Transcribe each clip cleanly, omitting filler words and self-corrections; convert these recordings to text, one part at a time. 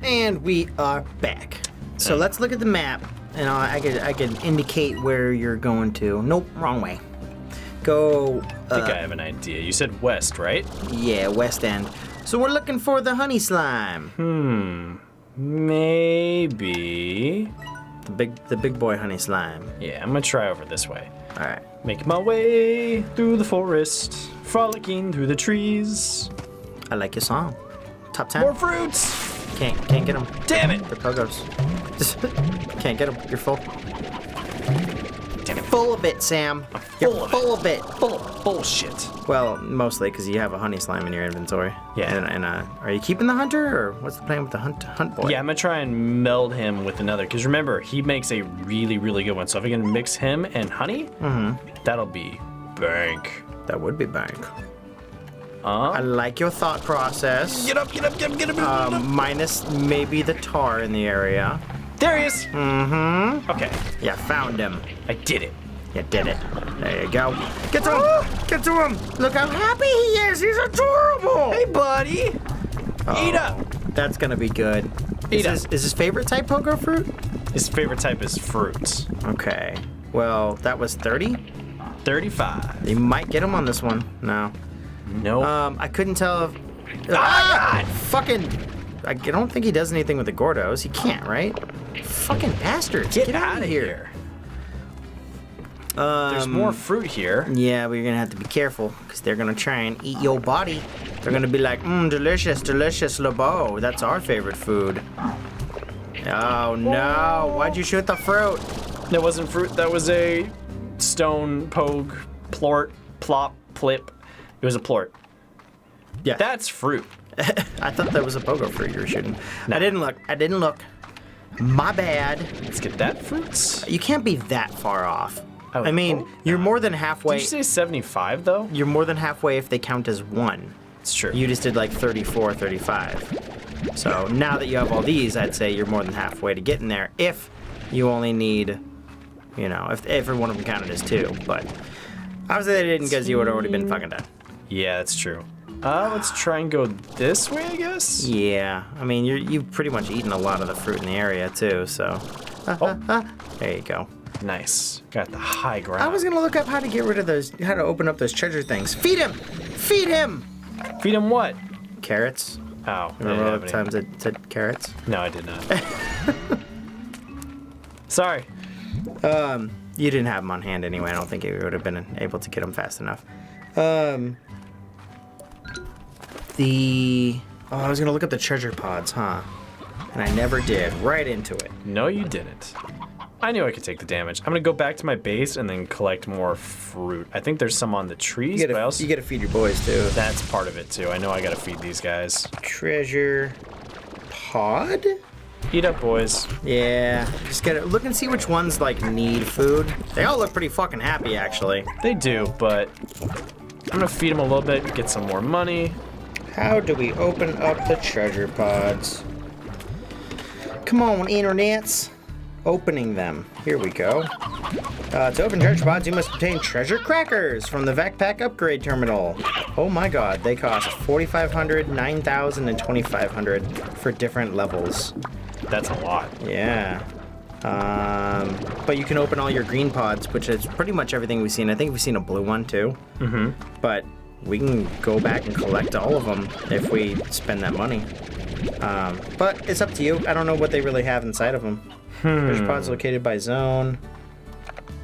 And we are back. So let's look at the map, and I could indicate where you're going to. Nope, wrong way. Go. I think I have an idea. You said west, right? Yeah, west end. So we're looking for the honey slime. Maybe. The big boy honey slime. Yeah, I'm gonna try over this way. All right. Making my way through the forest, frolicking through the trees. I like your song. Top 10. More fruits. Can't get them. Damn it. They're pogos. Can't get them. You're full. Damn it. Full of it, Sam. Full of it. Full of bullshit. Well, mostly because you have a honey slime in your inventory. Yeah. And are you keeping the hunter, or what's the plan with the hunt boy? Yeah, I'm gonna try and meld him with another. Because remember, he makes a really, really good one. So if I can mix him and honey, that'll be bank. That would be bank. I like your thought process. Get up. Minus maybe the tar in the area. There he is. Okay. Yeah, found him. I did it. You did it. There you go. Get to him. Get to him. Look how happy he is. He's adorable. Hey, buddy. Eat up. That's going to be good. Eat up. Is his favorite type pogo fruit? His favorite type is fruits. Okay. Well, that was 30. 35. You might get him on this one. No. Nope. I couldn't tell if... God! Fucking... I don't think he does anything with the Gordos. He can't, right? Fucking bastards. Get out of here. There's more fruit here. Yeah, but you're gonna have to be careful, because they're gonna try and eat your body. They're gonna be like, delicious, delicious LeBeau. That's our favorite food. Oh no, why'd you shoot the fruit? That wasn't fruit, that was a stone, poke, plort, plop, plip. It was a plort. Yeah. That's fruit. I thought that was a pogo fruit you were shooting. No. I didn't look. My bad. Let's get that fruits. You can't be that far off. I mean, you're more than halfway. Did you say 75 though? You're more than halfway if they count as one. It's true. You just did like 34, 35. So now that you have all these, I'd say you're more than halfway to getting there if you only need, you know, if every one of them counted as 2. But obviously they didn't, because you would have already been fucking done. Yeah, that's true. Let's try and go this way, I guess? Yeah. I mean, you've pretty much eaten a lot of the fruit in the area too, so. There you go. Nice. Got the high ground. I was gonna look up how to get rid of those, how to open up those treasure things. Feed him! Feed him! Feed him what? Carrots. Oh, Remember all the times it said carrots? No, I did not. Sorry. You didn't have them on hand anyway. I don't think you would have been able to get them fast enough. I was gonna look up the treasure pods, huh? And I never did. Right into it. No, you didn't. I knew I could take the damage. I'm gonna go back to my base and then collect more fruit. I think there's some on the trees. You gotta feed your boys too. That's part of it too. I know I gotta feed these guys. Treasure pod? Eat up, boys. Yeah, just gotta look and see which ones like need food. They all look pretty fucking happy actually. They do, but I'm gonna feed them a little bit, get some more money. How do we open up the treasure pods? Come on, internets. Opening them. Here we go. To open treasure pods, you must obtain treasure crackers from the vacpack upgrade terminal. Oh my god, they cost 4,500, 9,000, and 2,500 for different levels. That's a lot. Yeah. But you can open all your green pods, which is pretty much everything we've seen. I think we've seen a blue one too. But we can go back and collect all of them if we spend that money. But it's up to you. I don't know what they really have inside of them. Treasure pods located by zone.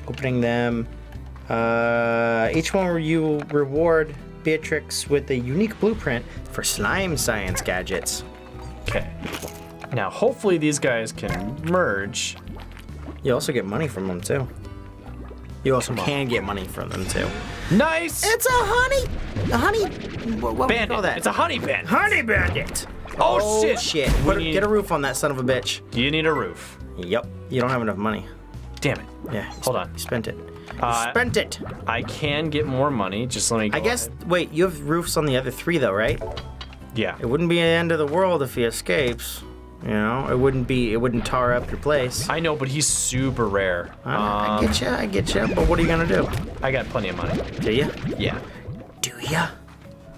Opening them. Each one where you will reward Beatrix with a unique blueprint for slime science gadgets. Okay. Now, hopefully these guys can merge. You also get money from them too. You also can get money from them too. Nice! It's a honey what bandit. do you call that? It's a honey bandit. Honey bandit. Oh shit! Get a roof on that son of a bitch. You need a roof. Yep. You don't have enough money. Damn it. Yeah. Hold on. You spent it. Spent it. I can get more money. Just let me go I guess. ahead. Wait. You have roofs on the other 3 though, right? Yeah. It wouldn't be the end of the world if he escapes. You know, it wouldn't tar up your place. I know, but he's super rare. I get you. But what are you gonna do? I got plenty of money. Do you? Yeah. Do ya?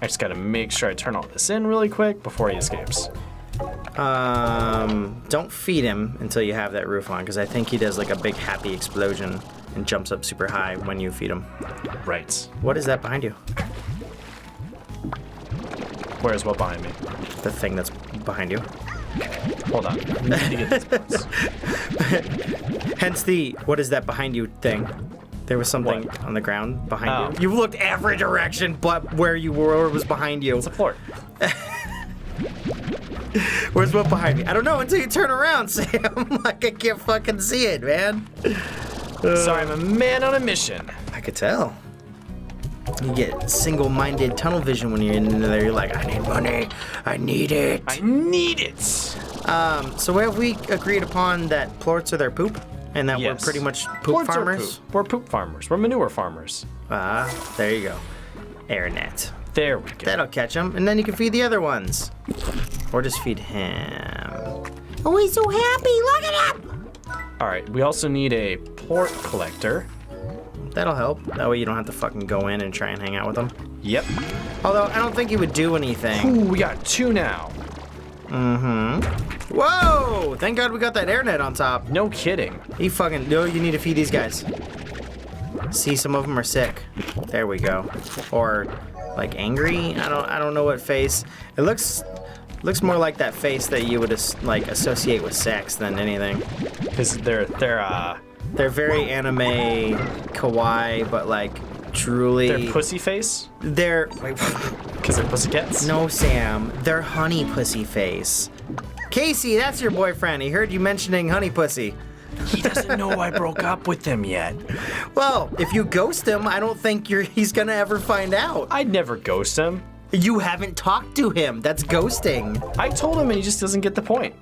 I just gotta make sure I turn all this in really quick before he escapes. Don't feed him until you have that roof on, because I think he does like a big happy explosion and jumps up super high when you feed him. Right. What is that behind you? Where's what behind me? The thing that's behind you. Hold on. We need to get these parts. Hence the what is that behind you thing. There was something What? on the ground behind you. You looked every direction but where you were was behind you. It's a fort. Where's what behind me? I don't know until you turn around, Sam. Like I can't fucking see it, man. Sorry, I'm a man on a mission. I could tell. You get single-minded tunnel vision when you're in there. You're like, I need money. I need it. I need it. So have we agreed upon that plorts are their poop? And that we're pretty much poop Plorts are farmers? poop. We're poop farmers. We're manure farmers. There you go. Air net. There we go. That'll catch him, and then you can feed the other ones. Or just feed him. Oh, he's so happy. Look at him. All right. We also need a port collector. That'll help. That way you don't have to fucking go in and try and hang out with him. Yep. Although, I don't think he would do anything. Ooh, we got 2 now. Mm-hmm. Whoa! Thank God we got that air net on top. No kidding. He fucking... No, you need to feed these guys. See, some of them are sick. There we go. Or, like, angry? I don't know what face. It looks more like that face that you would, like, associate with sex than anything. Because they're very anime kawaii, but like truly. They're pussy face? They're. Because they're pussycats? No, Sam. They're honey pussy face. Casey, that's your boyfriend. He heard you mentioning honey pussy. He doesn't know I broke up with him yet. Well, if you ghost him, I don't think he's gonna ever find out. I'd never ghost him. You haven't talked to him. That's ghosting. I told him and he just doesn't get the point.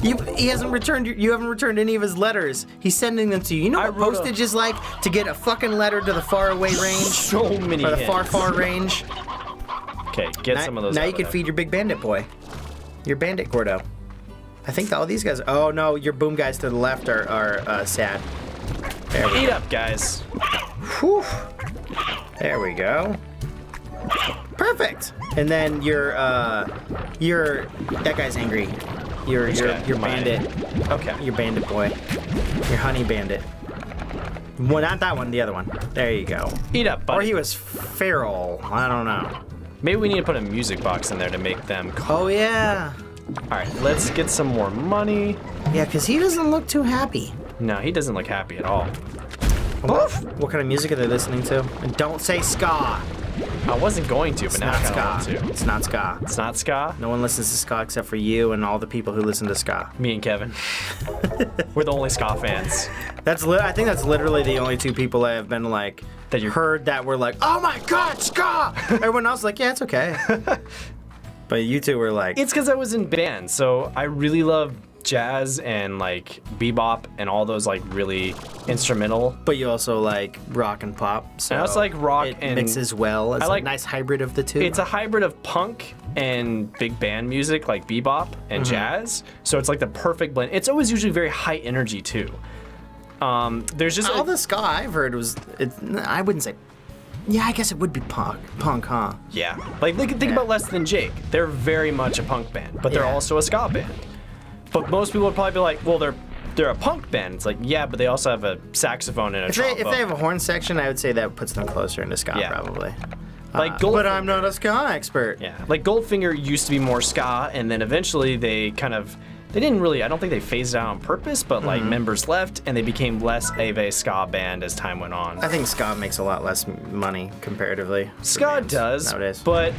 He hasn't returned. You haven't returned any of his letters. He's sending them to you. You know what postage is like to get a fucking letter to the faraway range? So many Or the hints. far range. Okay, get some of those. Now out you of can there. feed your big bandit boy. Your bandit Gordo. I think all these guys. Oh no, your boom guys to the left are sad. There we Eat go. up, guys. Whew. There we go. Perfect. And then that guy's angry. Your bandit. Okay. Your bandit boy. Your honey bandit. Well, not that one, the other one. There you go. Eat up, buddy. Or he was feral. I don't know. Maybe we need to put a music box in there to make them. Oh yeah. All right, let's get some more money. Yeah, because he doesn't look too happy. No, he doesn't look happy at all. What kind of music are they listening to? And don't say ska. I wasn't going to, but It's now I not kind of ska. want to. It's not ska. It's not ska. No one listens to ska except for you and all the people who listen to ska. Me and Kevin. We're the only ska fans. I think that's literally the only two people I have been like That you heard that were like, oh my god, ska! Everyone else was like, yeah, it's okay. But you two were like, It's because I was in band, so I really love jazz and like bebop and all those like really instrumental. but you also like rock and pop. So I also like rock it and- mixes well. It's I a like- nice hybrid of the two. It's a hybrid of punk and big band music like bebop and jazz. So it's like the perfect blend. It's always usually very high energy too. There's just all the ska I've heard was. I wouldn't say. Yeah, I guess it would be punk, huh? yeah. Like think about Less Than Jake. They're very much a punk band, but they're Yeah. also a ska band. But most people would probably be like, well, they're a punk band. It's like, yeah, but they also have a saxophone and a trombone. If they have a horn section, I would say that puts them closer into ska, Yeah. probably. Like But I'm not a ska expert. Yeah, like Goldfinger used to be more ska, and then eventually they didn't really, I don't think they phased it out on purpose, but like members left, and they became less of a ska band as time went on. I think ska makes a lot less money comparatively. for Ska bands does, nowadays. but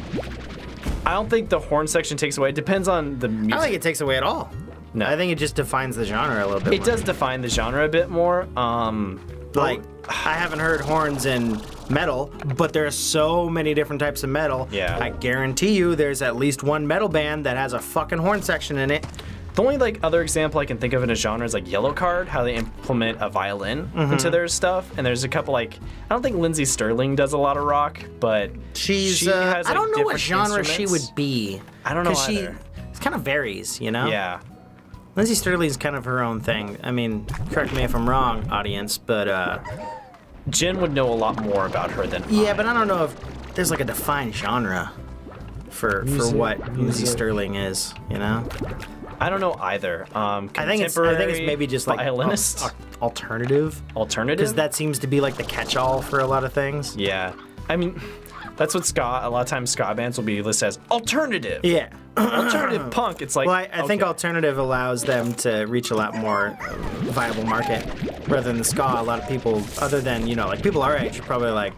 I don't think the horn section takes away. It depends on the music. I don't think it takes away at all. No. I think it just defines the genre a little bit. It more. does define the genre a bit more. Like, I haven't heard horns in metal, but there are so many different types of metal. Yeah. I guarantee you there's at least one metal band that has a fucking horn section in it. The only like other example I can think of in a genre is like Yellow Card, how they implement a violin into their stuff. And there's a couple like, I don't think Lindsey Sterling does a lot of rock, but She has, I like, don't know what different genre she instruments. would be. I don't know 'Cause either. It kind of varies, you know? Yeah. Lindsey Sterling's kind of her own thing. I mean, correct me if I'm wrong, audience, but Jen would know a lot more about her than yeah, I. but I don't know if there's like a defined genre for what Lindsey Sterling is, you know? I don't know either. I think it's maybe just like violinist, alternative. Alternative, because that seems to be like the catch-all for a lot of things. Yeah, I mean, that's what ska. A lot of times, ska bands will be listed as alternative. Yeah. Alternative punk. It's like. Well, I think alternative allows them to reach a lot more viable market rather than the ska. A lot of people, other than like people our age, are probably like,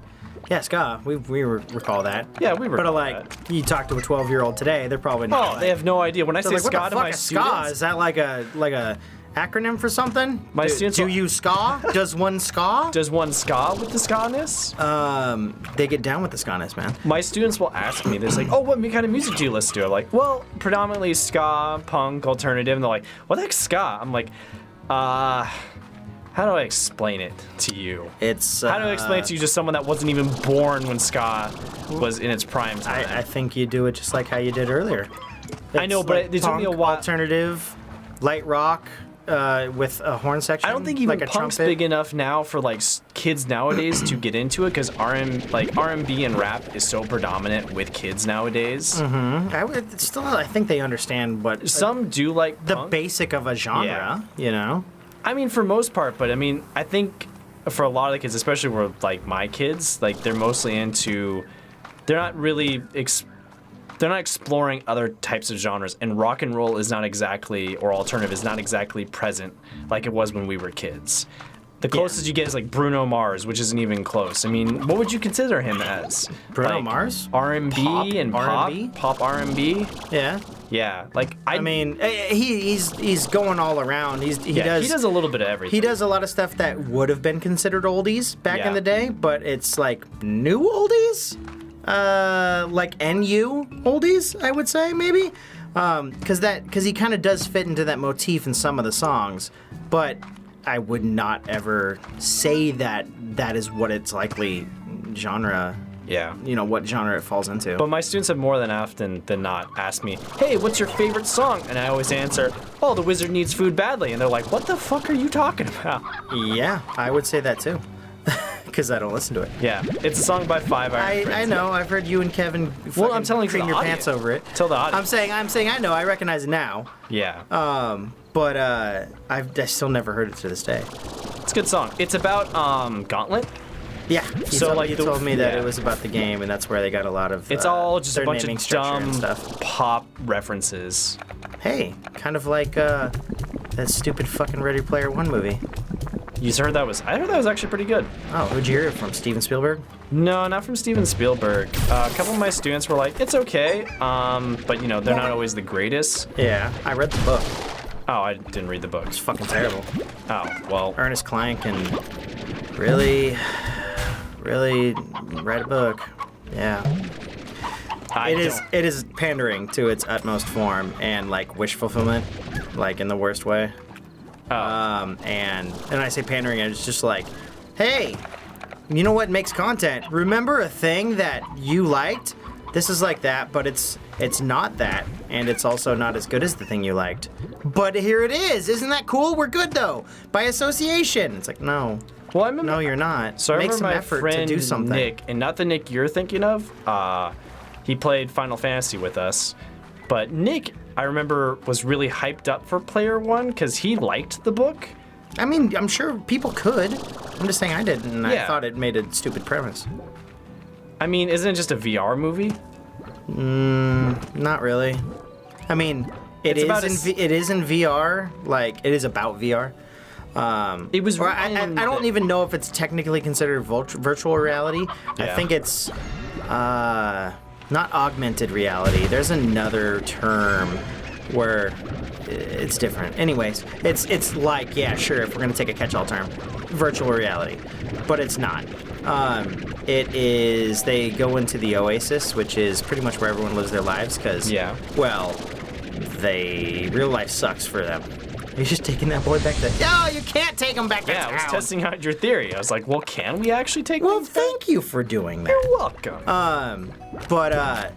yeah, ska. We recall that. Yeah, we recall But like, you talk to a 12-year-old today, they're probably not. Oh, they have no idea. When I say like, ska what to the my fuck is students, ska? Is that like a acronym for something? My students do you ska? Does one ska? Does one ska with the ska-ness? They get down with the ska-ness, man. My students will ask me this, like, oh, what kind of music do you listen to? I'm like, well, predominantly ska, punk, alternative. And they're like, what the heck's ska? I'm like, how do I explain it to you? How do I explain it to you, just someone that wasn't even born when ska was in its prime time? I think you do it just like how you did earlier. I know, but it took me a while. Alternative, light rock, with a horn section. I don't think even like a punk's trumpet. big enough now for like kids nowadays to get into it, because R&B and rap is so predominant with kids nowadays. I think they understand what Some do like the punk. basic of a genre. Yeah. I mean, for most part, but I mean, I think for a lot of the kids, especially where like my kids, like they're mostly into, they're not really, they're not exploring other types of genres, and rock and roll is not exactly, or alternative is not exactly present like it was when we were kids. The closest you get is like Bruno Mars, which isn't even close. I mean, what would you consider him as? Bruno like, Mars? R&B and pop? R&B? Pop R&B? Yeah. Yeah, like I mean, he's going all around. He does a little bit of everything. He does a lot of stuff that would have been considered oldies back in the day, but it's like new oldies, like NU oldies, I would say maybe, because he kind of does fit into that motif in some of the songs, but I would not ever say that is what its likely genre. Yeah. What genre it falls into. But my students have more than often than not asked me, hey, what's your favorite song? And I always answer, oh, The Wizard Needs Food Badly. And they're like, what the fuck are you talking about? Yeah, I would say that too. Because I don't listen to it. Yeah, it's a song by Five Iron Prince. I know. I've heard you and Kevin I'm telling cream the your audience. pants over it. Tell the audience. I'm saying I know. I recognize it now. Yeah. But I still never heard it to this day. It's a good song. It's about Gauntlet. Yeah. You told me that yeah. it was about the game, and that's where they got a lot of. It's all just a their bunch naming of structure and dumb stuff. pop references. Hey, kind of like that stupid fucking Ready Player One movie. I heard that was actually pretty good. Oh, who'd you hear it from? Steven Spielberg? No, not from Steven Spielberg. A couple of my students were like, it's okay, but they're not always the greatest. Yeah, I read the book. Oh, I didn't read the book. It's fucking terrible. Oh, well. Ernest Cline can really write a book. Yeah. It is pandering to its utmost form and like wish fulfillment, like in the worst way. Oh. And I say pandering, it's just like, hey, you know what makes content? Remember a thing that you liked? This is like that, but it's not that, and it's also not as good as the thing you liked. But here it is. Isn't that cool? We're good though. By association. It's like, no. Well, I remember, no, you're not. So I Make remember some my effort friend to do something. Nick, and not the Nick you're thinking of. He played Final Fantasy with us, but Nick, I remember, was really hyped up for Player One because he liked the book. I mean, I'm sure people could. I'm just saying I didn't, and I thought it made a stupid premise. I mean, isn't it just a VR movie? Not really. I mean, it is in VR. Like, it is about VR. It was. I don't even know if it's technically considered virtual reality. Yeah. I think it's not augmented reality. There's another term where it's different. Anyways, it's like, yeah, sure, if we're gonna take a catch-all term, virtual reality, but it's not. It is, they go into the Oasis, which is pretty much where everyone lives their lives, because, well, real life sucks for them. Are you just taking that boy back to... No, you can't take him back to town. I was testing out your theory. I was like, well, can we actually take Well, things back? thank you for doing that. You're welcome. But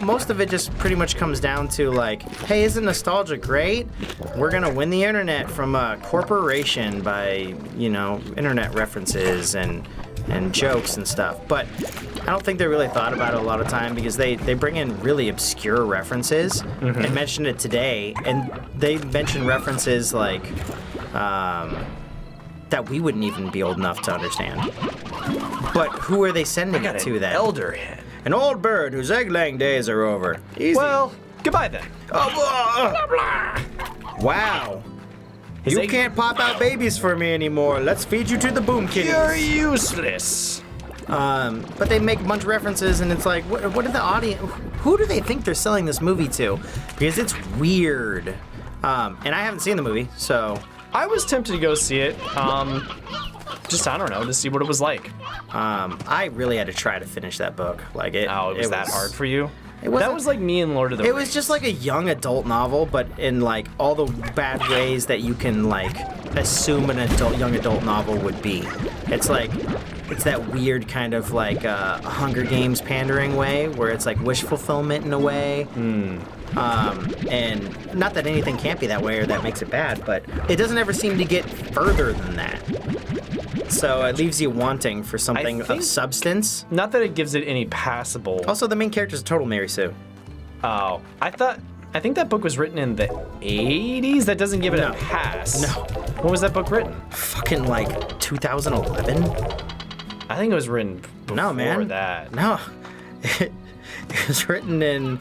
most of it just pretty much comes down to like, hey, isn't nostalgia great? We're gonna win the internet from a corporation by, internet references and and jokes and stuff. But I don't think they really thought about it a lot of time because they bring in really obscure references and mention it today, and they mention references like that we wouldn't even be old enough to understand. But who are they sending it to then? Elder hen. An old bird whose egg-laying days are over. Easy. Well, goodbye then. Blah, blah. Wow. You can't pop out babies for me anymore. Let's feed you to the boom kitties. You're useless. But they make a bunch of references, and it's like, what are the audience? Who do they think they're selling this movie to? Because it's weird. And I haven't seen the movie, so. I was tempted to go see it. Just, I don't know, to see what it was like. I really had to try to finish that book. Like it. Oh, it was that hard for you? That was like me and Lord of the Rings. It was just like a young adult novel, but in like all the bad ways that you can like assume an young adult novel would be. It's like, it's that weird kind of like Hunger Games pandering way, where it's like wish fulfillment in a way. And not that anything can't be that way or that makes it bad, but it doesn't ever seem to get further than that. So it leaves you wanting for something of substance. Not that it gives it any passable. Also, the main character is a total Mary Sue. Oh, I think that book was written in the 80s. That doesn't give it a pass. No. When was that book written? Fucking like 2011? I think it was written before that. No. It was written in...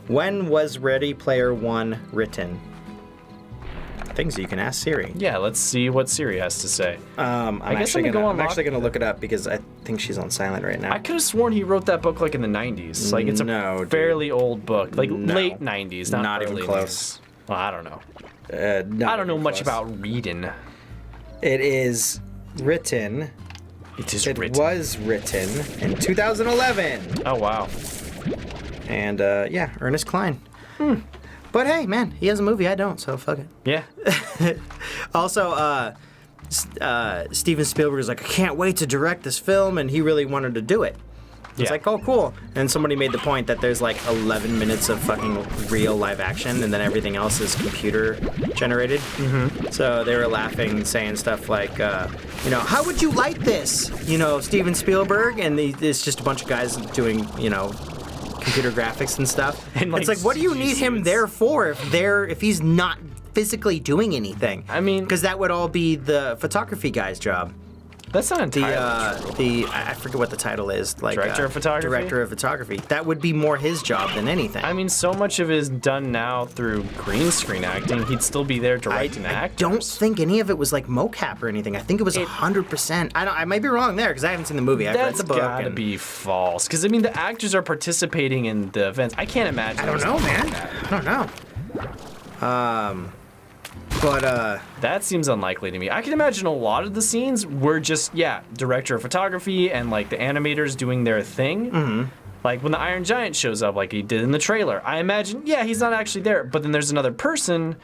When was Ready Player One written? Things you can ask Siri. Yeah, let's see what Siri has to say. I'm actually gonna look it up because I think she's on silent right now. I could have sworn he wrote that book like in the 90s. Like it's a fairly old book, like late 90s, not even early close. 90s. Well, I don't know. I don't know much about reading. It is written. It was written in 2011. Oh wow. And yeah, Ernest Cline. But hey, man, he has a movie. I don't, so fuck it. Yeah. Also, Steven Spielberg is like, I can't wait to direct this film, and he really wanted to do it. It's like, oh, cool. And somebody made the point that there's like 11 minutes of fucking real live action, and then everything else is computer generated. So they were laughing, saying stuff like, you know, how would you like this? You know, Steven Spielberg, and it's just a bunch of guys doing, you know, computer graphics and stuff. And it's like, what do you need him there for if he's not physically doing anything? I mean, because that would all be the photography guy's job. That's not entirely true. I forget what the title is. Like director of photography. Director of photography. That would be more his job than anything. I mean, so much of it is done now through green screen acting. He'd still be there directing the actors. I don't think any of it was like mocap or anything. I think it was 100%. I might be wrong there because I haven't seen the movie. I've read the book. That's gotta be false. Because I mean, the actors are participating in the events. I can't imagine. I don't know, man. I don't know. But that seems unlikely to me. I can imagine a lot of the scenes were just director of photography and like the animators doing their thing. Like when the Iron Giant shows up, like he did in the trailer. I imagine, he's not actually there, but then there's another person.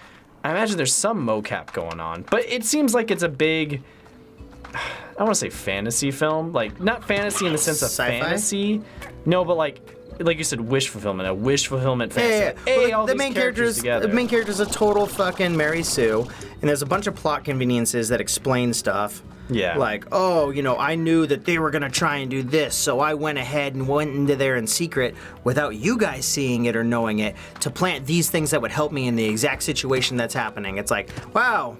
I imagine there's some mocap going on, but it seems like it's a big, I don't want to say fantasy film, like not fantasy in the sense of Sci-fi? fantasy. No, but like you said, wish fulfillment, a wish fulfillment fantasy. Yeah. Hey, Well, all the these main characters together. The main character's a total fucking Mary Sue, and there's a bunch of plot conveniences that explain stuff. Yeah. Like, oh, you know, I knew that they were gonna try and do this, so I went ahead and went into there in secret without you guys seeing it or knowing it to plant these things that would help me in the exact situation that's happening. It's like, wow.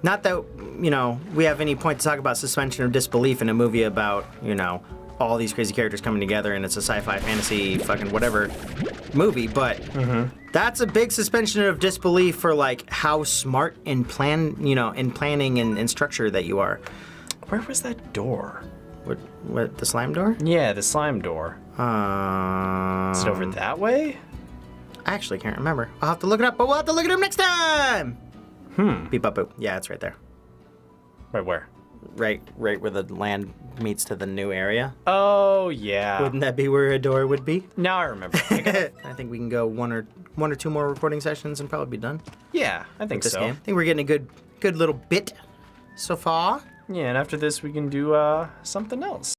Not that, you know, we have any point to talk about suspension of disbelief in a movie about, you know, all these crazy characters coming together and it's a sci-fi fantasy fucking whatever movie, but that's a big suspension of disbelief for like how smart in planning and structure that you are. Where was that door? What the slime door? Yeah, the slime door. Is it over that way? I actually can't remember. I'll have to look it up, but we'll have to look it up next time. Beep up boop. Yeah, it's right there. Right where? Right where the land meets to the new area. Oh yeah. Wouldn't that be where a door would be? Now I remember. I think we can go one or two more recording sessions and probably be done. Yeah, I think so. Game. I think we're getting a good little bit so far. Yeah, and after this we can do something else.